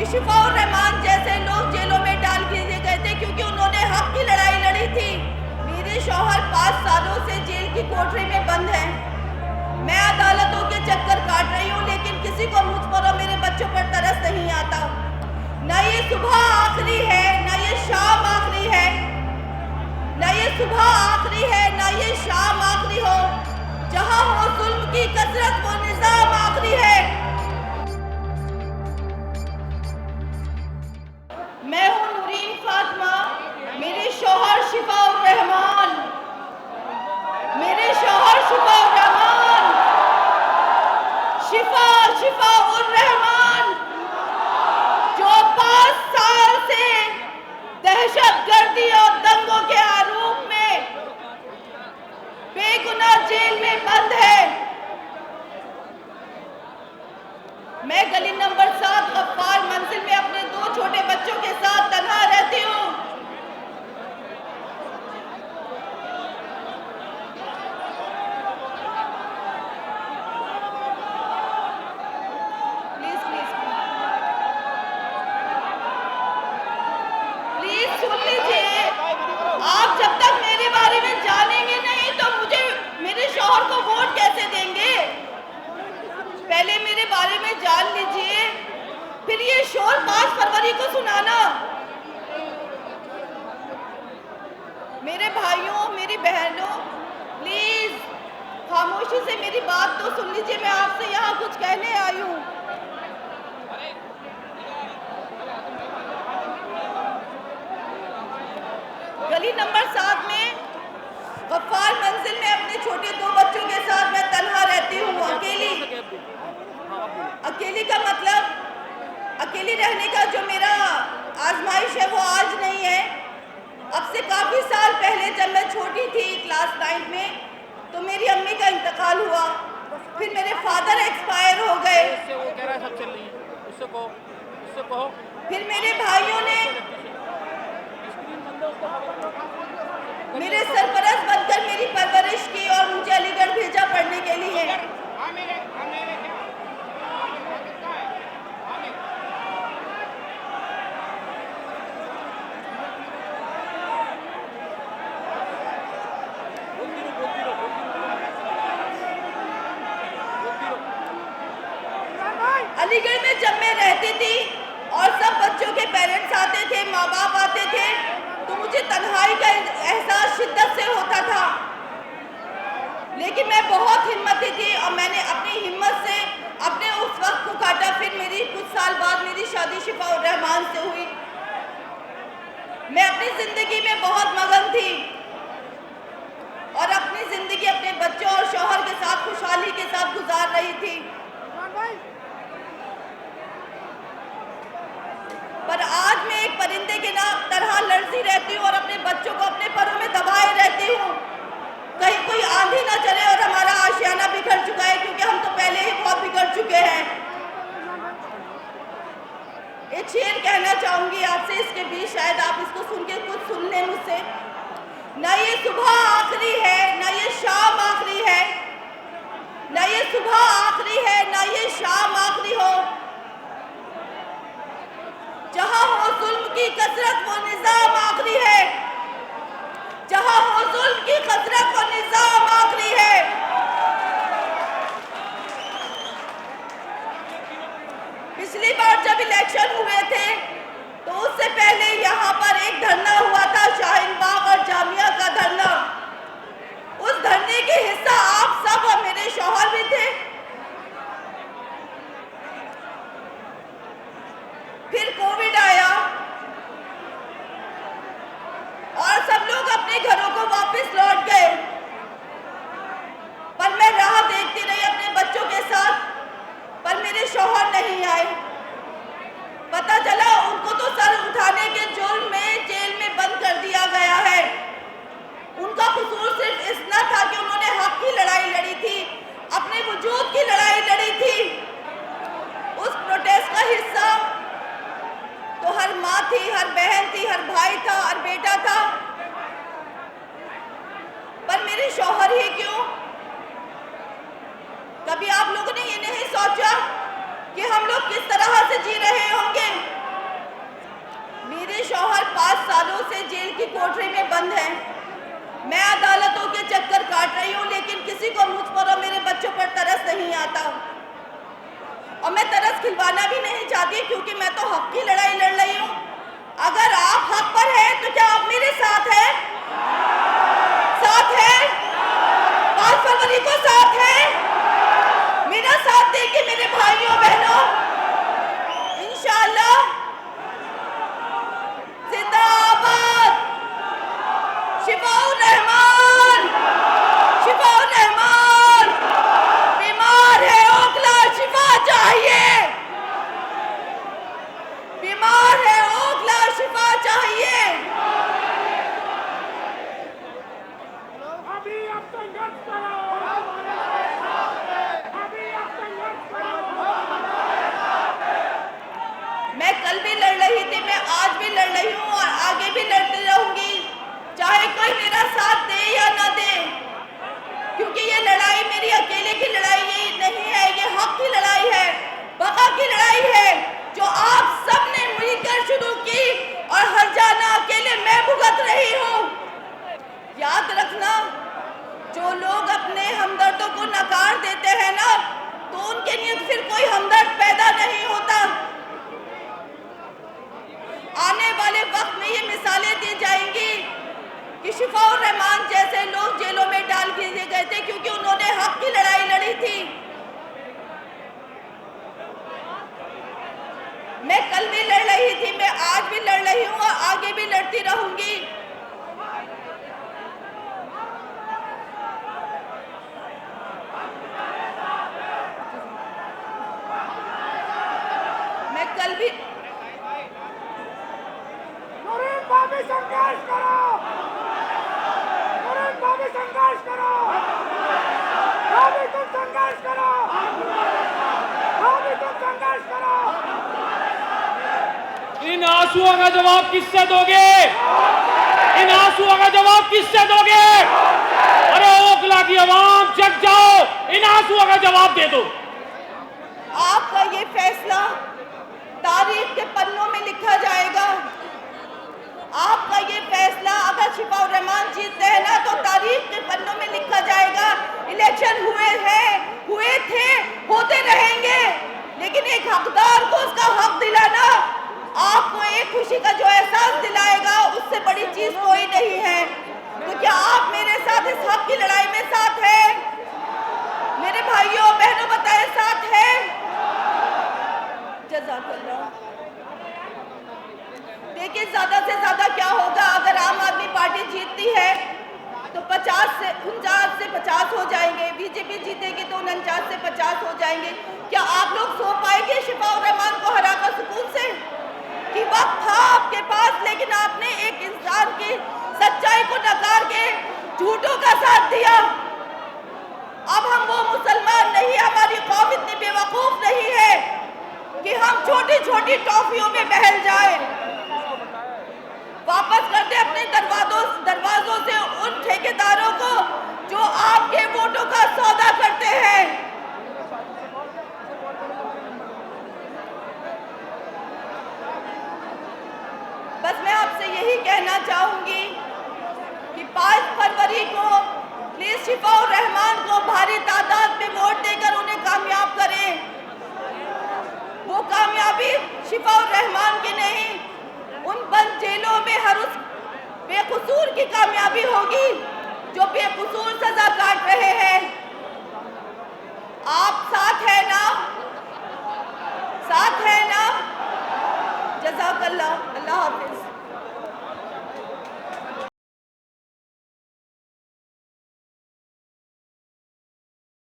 शिफाउर रहमान जैसे लोग जेलों में डाल दिए गए थे क्योंकि उन्होंने हक की लड़ाई लड़ी थी। मेरे शौहर 5 सालों से जेल की कोठरी में बंद हैं। मैं अदालतों के चक्कर काट रही हूँ, लेकिन किसी को मुझ पर और मेरे बच्चों पर तरस नहीं आता। न ये सुबह आखिरी है, न ये शाम आखिरी है, न ये सुबह आखिरी है, न ये शाम आखिरी हो। जहाँ हो जुल्म की कसरत वो निजाम आखिरी है। मैं हूँ नूरीन फातिमा, मेरे शौहर शिफाउर रहमान, मेरे शौहर शिफाउर रहमान, शिफाउर रहमान, जो 5 साल से दहशतगर्दी और दंगों के आरोप में बेगुनाह जेल में बंद है। मैं गली नंबर 7 गफ्फार मंजिल में अपने 2 छोटे बच्चों के साथ तन्हा रहती हूँ। प्लीज सुन लीजिए। आप जब तक मेरे बारे में जानेंगे नहीं तो मुझे मेरे शौहर को वोट कैसे देंगे? पहले मेरे बारे में जान लीजिए, फिर ये शोर 5 फरवरी को सुनाना। मेरे भाइयों, मेरी बहनों, प्लीज खामोशी से मेरी बात तो सुन लीजिए। मैं आपसे यहाँ कुछ कहने आई हूँ। गली नंबर 7 में गफ्फार मंजिल में अपने छोटे 2 बच्चों के साथ मैं तन्हा रहती हूँ, अकेली का मतलब अकेली रहने का जो मेरा आजमाइश है वो आज नहीं है। अब से काफ़ी साल पहले जब मैं छोटी थी, क्लास 9 में, तो मेरी अम्मी का इंतकाल हुआ। फिर मेरे फादर एक्सपायर हो गए। फिर मेरे भाइयों ने मेरे सरपरस्त बनकर मेरी परवरिश की और मुझे अलीगढ़ भेजा पढ़ने के लिए। अलीगढ़ में जब मैं रहती थी और सब बच्चों के पेरेंट्स आते थे, माँ बाप आते थे, तो मुझे तन्हाई का एहसास शिद्दत से होता था। लेकिन मैं बहुत हिम्मती थी और मैंने अपनी हिम्मत से अपने उस वक्त को काटा। फिर मेरी कुछ साल बाद मेरी शादी शिफाउर रहमान से हुई। मैं अपनी जिंदगी में बहुत मगन थी और अपनी जिंदगी अपने बच्चों और शौहर के साथ खुशहाली के साथ गुजार रही थी। पर आज मैं एक परिंदे के तरह लड़ती रहती हूँ और अपने बच्चों को अपने परों में दबाए रहती हूँ। कहीं कोई आंधी ना चले और हमारा आशियाना बिखर चुका है, क्योंकि हम तो पहले ही बहुत बिगड़ चुके हैं। एक शेर कहना चाहूंगी आपसे, इसके बीच शायद आप इसको सुन के कुछ सुन लें मुझसे। न ये सुबह आखिरी है, न ये शाम आखिरी है, न ये सुबह आखिरी है, न ये शाम आखिरी हो। जहाँ हो जुल्म की कसरत वो निजाम आखिरी है, जहाँ हो जुल्म की कसरत वो निजाम आखिरी है। पिछली बार जब इलेक्शन हुए थे तो उससे पहले यहाँ पर एक धरना हुआ था, शाहीन बाग और जामिया का धरना। उस धरने के हिस्सा आप सब और मेरे शौहर भी थे। फिर कोविड आया और सब लोग अपने घरों को वापस लौट गए, पर मैं राह देखती रही अपने बच्चों के साथ, पर मेरे शौहर नहीं आए। पता चला उनको तो सर उठाने के जुर्म में जेल में बंद कर दिया गया है। उनका कसूर सिर्फ इतना था कि उन्होंने हक की लड़ाई लड़ी थी, अपने वजूद की लड़ाई लड़ी थी। उस प्रोटेस्ट का हिस्सा सालों से जेल की कोठरी में बंद हैं। मैं अदालतों के चक्कर काट रही हूँ, लेकिन किसी को मुझ पर और मेरे बच्चों पर तरस नहीं आता। और मैं तरस खिलवाना भी नहीं चाहती, क्योंकि मैं तो हक की लड़ाई लड़ रही हूँ। अगर आप हक पर हैं तो क्या आप मेरे साथ हैं? साथ हैं? 5 फरवरी को साथ हैं? मेरा साथ देंगे मेरे भाइयों बहनों, इंशाअल्लाह। जिंदाबाद शिफाउर रहमान, शिफाउर रहमान। बीमार है ओखला, शिफा चाहिए। बीमार है ओखला, शिफा चाहिए। अभी अब संघर्ष करो, अभी अब संघर्ष करो। मैं कल भी लड़ रही थी, मैं आज भी लड़ रही हूँ और आगे भी लड़ती रहूंगी, चाहे कोई मेरा साथ दे या ना दे। क्योंकि ये लड़ाई मेरी अकेले की लड़ाई ही नहीं है, ये हक की लड़ाई है, बका की लड़ाई है, जो आप सबने मिलकर शुरू की और हर जाना अकेले मैं भुगत रही हूँ। याद रखना, जो लोग अपने हमदर्दों को नकार देते हैं ना, तो उनके लिए फिर कोई हमदर्द पैदा नहीं होता। आने वाले वक्त में ये मिसालें दी जाएंगी कि शिफाउर रहमान जैसे लोग जेलों में डाल दिए गए थे, क्योंकि उन्होंने हक की लड़ाई लड़ी थी। मैं कल भी लड़ रही थी, मैं आज भी लड़ रही हूँ और आगे भी लड़ती रहूंगी। मैं कल भी नूरीन भाभी संघर्ष करो, नूरीन भाभी संघर्ष करो, भाभी तुम संघर्ष करो, भाभी तुम संघर्ष करो। इन आंसुओं का जवाब किससे दोगे? इन आंसुओं का जवाब किससे दोगे? अरे ओखला की आवाम जग जाओ, इन आंसुओं का जवाब दे दो। आपका ये फैसला तारीख के पन्नों में लिखा जाएगा। आपका ये फैसला अगर शिफाउर रहमान जीतते हैं ना, तो तारीख के पन्नों में लिखा जाएगा। इलेक्शन हुए हैं, हुए थे, होते रहेंगे, लेकिन एक हकदार को उसका हक दिलाना आपको एक खुशी का जो एहसास दिलाएगा, उससे बड़ी चीज कोई नहीं है। तो क्या आप मेरे साथ इस हक की लड़ाई में साथ हैं? मेरे भाइयों बहनों बताएं, साथ हैं? जज़ाकल्लाह। देखिए, ज्यादा से ज्यादा क्या होगा, अगर आम आदमी पार्टी जीतती है तो 49 से 50 हो जाएंगे, बीजेपी जीतेगी तो 49 से 50 हो जाएंगे। क्या आप लोग सो पाएंगे शिफाउर रहमान को हराकर सुकून से? कि वक्त था आपके पास, लेकिन आपने एक इंसान की सच्चाई को नकार के झूठों का साथ दिया। अब हम वो मुसलमान नहीं, हमारी कौम इतनी बेवकूफ नहीं है कि हम छोटी छोटी टॉफियों में बहल जाए। वापस कर दे अपने दरवाजों से उन ठेकेदारों को जो आपके वोटों का सौदा करते हैं। बस मैं आपसे यही कहना चाहूंगी कि 5 फरवरी को प्लीज शिफाउर रहमान को भारी तादाद में वोट देकर उन्हें कामयाब करें। वो कामयाबी शिफाउर रहमान की नहीं, उन बंद जेलों में हर उस बेकसूर की कामयाबी होगी जो बेकसूर सजा काट रहे हैं। आप साथ हैं ना? साथ हैं ना? जज़ाकल्लाह। अल्लाह हाफिज।